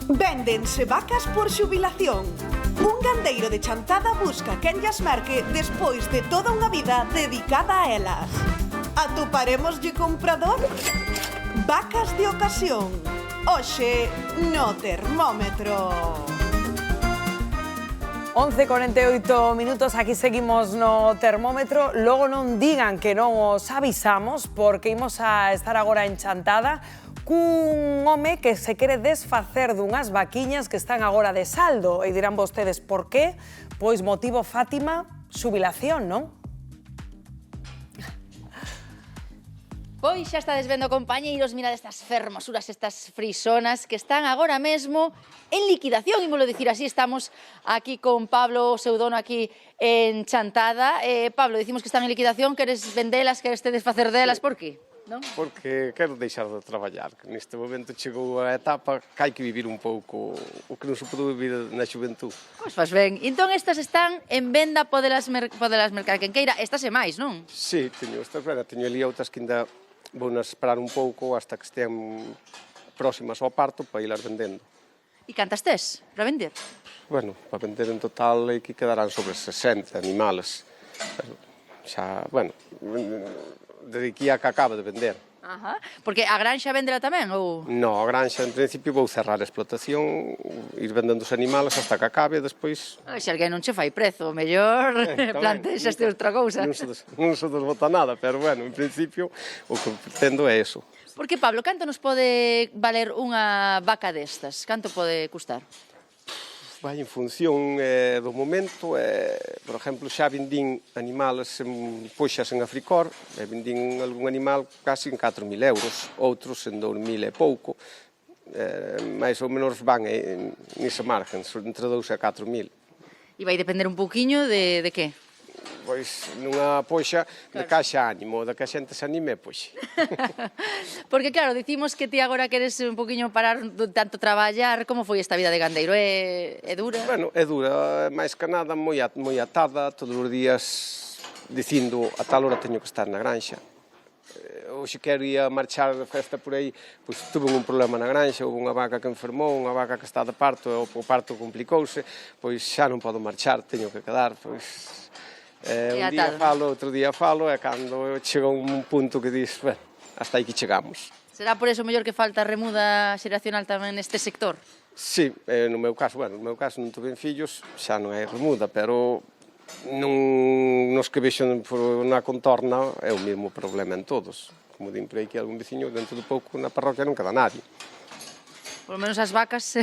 Véndense vacas por xubilación. Un gandeiro de Chantada busca quen llas merque despois de toda unha vida dedicada a elas. Atoparemoslle comprador? Vacas de ocasión. Hoxe no termómetro. 11:48 minutos, aquí seguimos no termómetro. Logo non digan que non os avisamos, porque imos a estar agora en Chantada cun home que se quere desfacer dunhas vaquiñas que están agora de saldo. E dirán vostedes, por qué? Pois motivo, Fátima, xubilación, non? Pois xa estades vendo, compañeiros, mirad estas fermosuras, estas frisonas que están agora mesmo en liquidación, ímolo dicir así. Estamos aquí con Pablo, o seu dono, aquí en Chantada. Pablo, dicimos que están en liquidación, queres vendelas, queres te desfacer delas, por qué? Non? Porque quero deixar de traballar. Neste momento chegou a etapa que hai que vivir un pouco o que non se pode vivir na xuventud. Pois faz ben. Entón estas están en venda, podelas mercar quen queira. Estas e máis, non? Sí, teño ali outras que ainda vou esperar un pouco hasta que estean próximas ao parto para ilas vendendo. E cantas tes para vender? Bueno, para vender en total hai que quedarán sobre 60 animales. Xa, bueno, de aquí a que acaba de vender. Ajá. Porque a granxa vendela tamén, ou? No, a granxa, en principio, vou cerrar a explotación, ir vendendo os animales hasta que acabe, e despois... Se alguén non che fai prezo, mellor plantexaste outra cousa. Non se desbota nada, pero, bueno, en principio, o que pretendo é eso. Porque, Pablo, canto nos pode valer unha vaca destas? Canto pode custar? Vai en función do momento, por exemplo, xa vendín animales en poxas en Africor, vendín algún animal casi en 4.000 euros, outros en 2.000 e pouco, máis ou menos van nese margen, entre 2 e 4.000. E vai depender un pouquiño de que? Pois nunha poxa de caixa ánimo, da que a xente se anime, pois. Porque claro, dicimos que ti agora queres un poquinho parar de tanto traballar. Como foi esta vida de gandeiro? É dura? Bueno, é dura, máis que nada, moi atada, todos os días dicindo a tal hora teño que estar na granxa. Hoxe quero ir a marchar de festa por aí, pois tuve un problema na granxa, houve unha vaca que enfermou, unha vaca que está de parto, e o parto complicouse, pois xa non podo marchar, teño que quedar, pois... Un día falo, outro día falo, e cando chega un punto que dis, bueno, hasta aí que chegamos. Será por eso mellor que falta remuda xeracional tamén neste sector? Sí, no meu caso, bueno, non tuve fillos, xa non é remuda, pero nos que vexo na contorna é o mesmo problema en todos. Como din por aí que algún veciño, dentro de pouco na parroquia non queda nadie. Por lo menos as vacas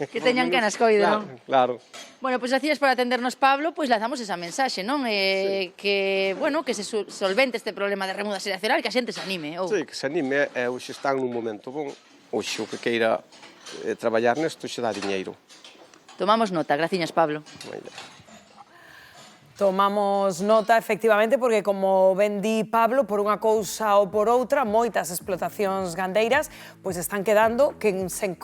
que teñan que nas coide, non? Claro. Bueno, pois gracias por atendernos, Pablo, pois lanzamos esa mensaxe, non? Que, bueno, que se solvente este problema de remuda xeracional, que a xente se anime. Sí, que se anime, hoxe están nun momento bon, hoxe o que queira traballar nesto xe dá diñeiro. Tomamos nota, graciñas, Pablo. Tomamos nota, efectivamente, porque como ben di Pablo, por unha cousa ou por outra, moitas explotacións gandeiras pois están quedando sen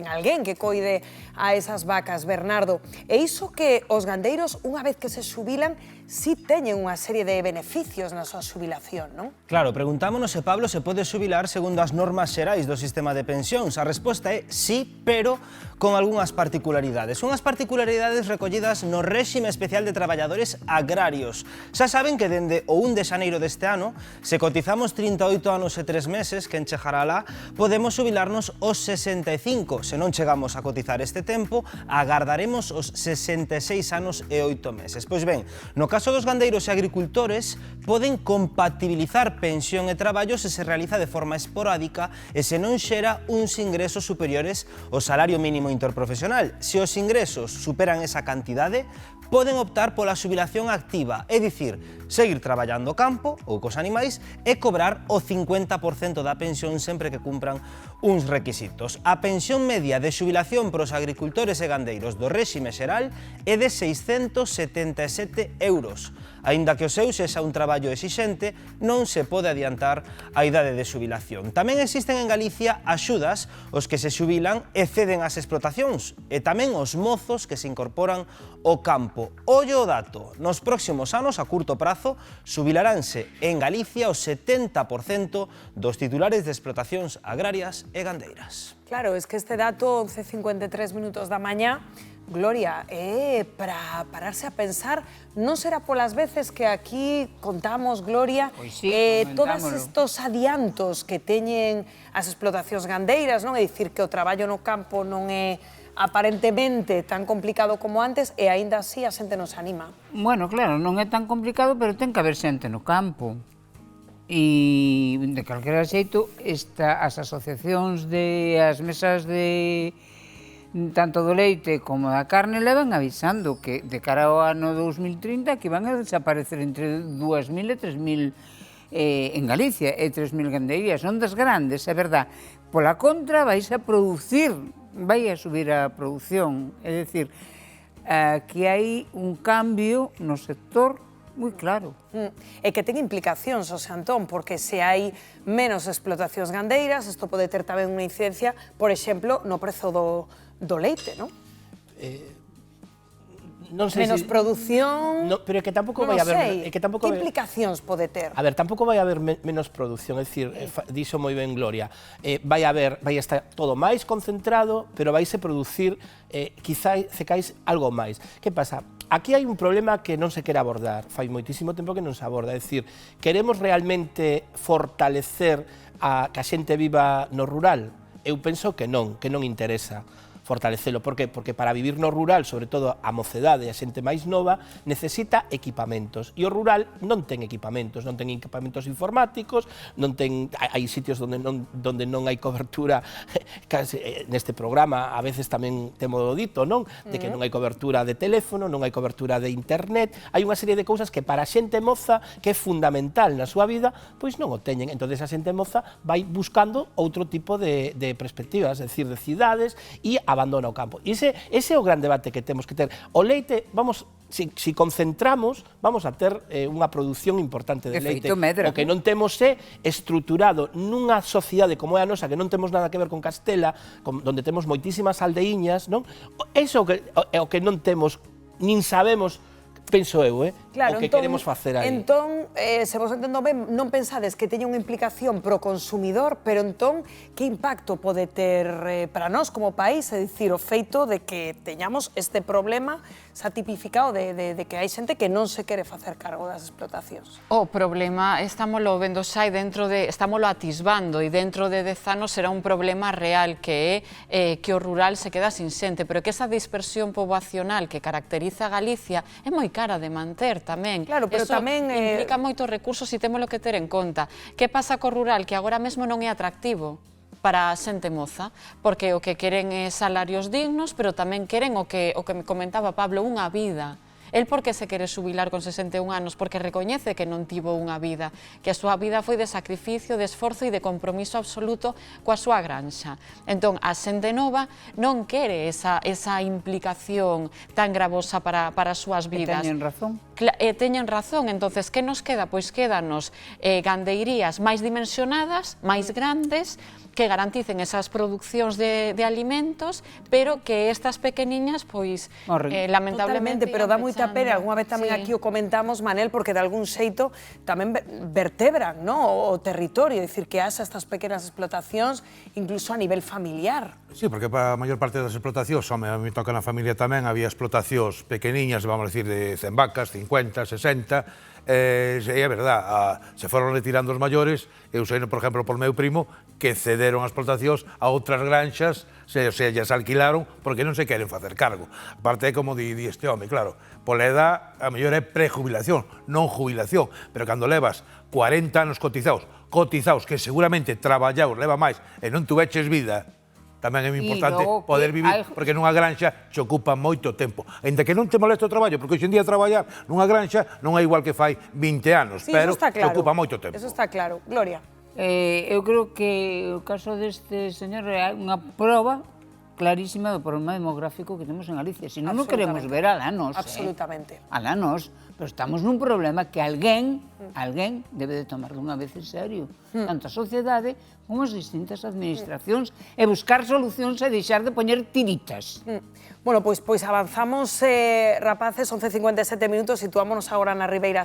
alguén que coide a esas vacas, Bernardo. E iso que os gandeiros, unha vez que se xubilan, si teñen unha serie de beneficios na súa xubilación, non? Claro, preguntámonos se Pablo se pode xubilar segundo as normas xerais do sistema de pensións. A resposta é sí, pero con algunhas particularidades. Unhas particularidades recollidas no réxime especial de traballadores agrarios. Xa saben que dende o 1 de xaneiro deste ano, se cotizamos 38 anos e 3 meses, quen chegará lá, podemos xubilarnos os 65. Se non chegamos a cotizar este tempo, agardaremos os 66 anos e 8 meses. Pois ben, no caso dos gandeiros e agricultores, poden compatibilizar pensión e traballo se se realiza de forma esporádica e se non xera uns ingresos superiores ao salario mínimo interprofesional. Se os ingresos superan esa cantidade, poden optar pola xubilación activa, é dicir, seguir traballando o campo ou cos animais e cobrar o 50% da pensión sempre que cumpran uns requisitos. A pensión media de xubilación para os agricultores e gandeiros do réxime xeral é de 677 euros. Aínda que o seu sexa un traballo exixente, non se pode adiantar a idade de xubilación. Tamén existen en Galicia axudas os que se xubilan e ceden as explotacións, e tamén os mozos que se incorporan ao campo. campo. Ollo o dato, nos próximos anos, a curto prazo, subilaránse en Galicia o 70% dos titulares de explotacións agrarias e gandeiras. Claro, es que este dato, 11:53 minutos da mañá, Gloria, para pararse a pensar, non será polas veces que aquí contamos, Gloria, Pois sí, todos comentámolo. estos adiantos que teñen as explotacións gandeiras, non? É dicir, que o traballo no campo non é aparentemente tan complicado como antes e aínda así a xente nos anima. Bueno, claro, non é tan complicado, pero ten que haber xente no campo. E, de calquera xeito, as asociacións as mesas de tanto do leite como da carne levan avisando que de cara ao ano 2030 que van a desaparecer entre 2.000 e 3.000 en Galicia e 3.000 gandeiras. Son das grandes, é verdad. Pola contra, vais a producir, vai a subir a produción. É dicir, que hai un cambio no sector moi claro. E que ten implicacións, Xosé Antón, porque se hai menos explotacións gandeiras, isto pode ter tamén unha incidencia, por exemplo, no prezo do leite, non? Non sei Menos produción... No, pero é que tampouco non vai haber... sei. É que tampouco Que implicacións pode ter? A ver, tampouco vai haber menos produción, é dicir, dixo moi ben Gloria, vai estar todo máis concentrado, pero vaise producir quizá cecais algo máis. Que pasa? Aquí hai un problema que non se quere abordar, fai moitísimo tempo que non se aborda, é dicir, queremos realmente fortalecer que a xente viva no rural? Eu penso que non interesa fortalecelo. Por qué? Porque para vivir no rural, sobre todo a mocedade e a xente máis nova, necesita equipamentos. E o rural non ten equipamentos informáticos, hai sitios onde non hai cobertura, neste programa a veces tamén temo dito, non? De que non hai cobertura de teléfono, non hai cobertura de internet, hai unha serie de cousas que para a xente moza, que é fundamental na súa vida, pois non o teñen. Entón, a xente moza vai buscando outro tipo de perspectivas, é dicir, de cidades, e abandona o campo. E ese é o gran debate que temos que ter. O leite, si concentramos, vamos a ter unha produción importante de leite. O que non temos é estruturado nunha sociedade como é a nosa, que non temos nada que ver con Castela, onde temos moitísimas aldeiñas, non? Eso é o que non temos, nin sabemos, penso eu, claro, o que queremos facer aí. Entón, se vos entendo ben, non pensades que teña unha implicación pro consumidor, pero entón, que impacto pode ter para nós como país? É dicir, o feito de que teñamos este problema xa tipificado de que hai xente que non se quere facer cargo das explotacións. O problema estámolo vendo xa e estámolo atisbando e dentro de 10 anos será un problema real que é que o rural se queda sin xente, pero que esa dispersión poboacional que caracteriza a Galicia é moi cara de manter tamén. Claro, pero eso tamén implica moitos recursos e témolo que ter en conta. Que pasa co rural? Que agora mesmo non é atractivo para a xente moza, porque o que queren é salarios dignos, pero tamén queren o que me comentaba Pablo, unha vida. El por que se quere xubilar con 61 anos? Porque recoñece que non tivo unha vida, que a súa vida foi de sacrificio, de esforzo e de compromiso absoluto coa súa granxa. Entón, a xente nova non quere esa implicación tan gravosa para as súas vidas. Teñen razón. Teñen razón, entonces, que nos queda? Pois quédanos gandeirías máis dimensionadas, máis grandes, que garanticen esas produccións de alimentos, pero que estas pequeniñas, pois, lamentablemente... Totalmente, pero dá moita pena, algunha vez tamén aquí o comentamos, Manel, porque de algún xeito tamén vertebran o territorio, é dicir, que haxa estas pequenas explotacións, incluso a nivel familiar. Sí, porque para a maior parte das explotacións, a mí toca na familia tamén, había explotacións pequeniñas, vamos a decir, de 100 vacas, 50, 60, e é verdad, se foron retirando os maiores, eu sei, por exemplo, por meu primo, que cederon as explotacións a outras granxas, se lles alquilaron, porque non se queren facer cargo. Aparte, é como di este home, claro, pola edad, a mellor é prejubilación, non jubilación, pero cando levas 40 anos cotizados, que seguramente traballaos leva máis e non tuveches vida, tamén é moi importante poder vivir, porque nunha granxa te ocupa moito tempo. Ainda que non te moleste o traballo, porque hoxe en día traballar nunha granxa non é igual que fai 20 anos, pero te ocupa moito tempo. Eso está claro. Gloria. Eu creo que o caso deste señor é unha proba clarísima do problema demográfico que temos en Galicia. Se non, non queremos ver alanos. Absolutamente. Alanos, pero estamos nun problema que alguén debe de tomar dunha vez en serio. Tanto a sociedade como as distintas administracións e buscar solucións e deixar de poñer tiritas. Bueno, pois avanzamos, rapaces, 11:57 minutos, situámonos agora na Ribeira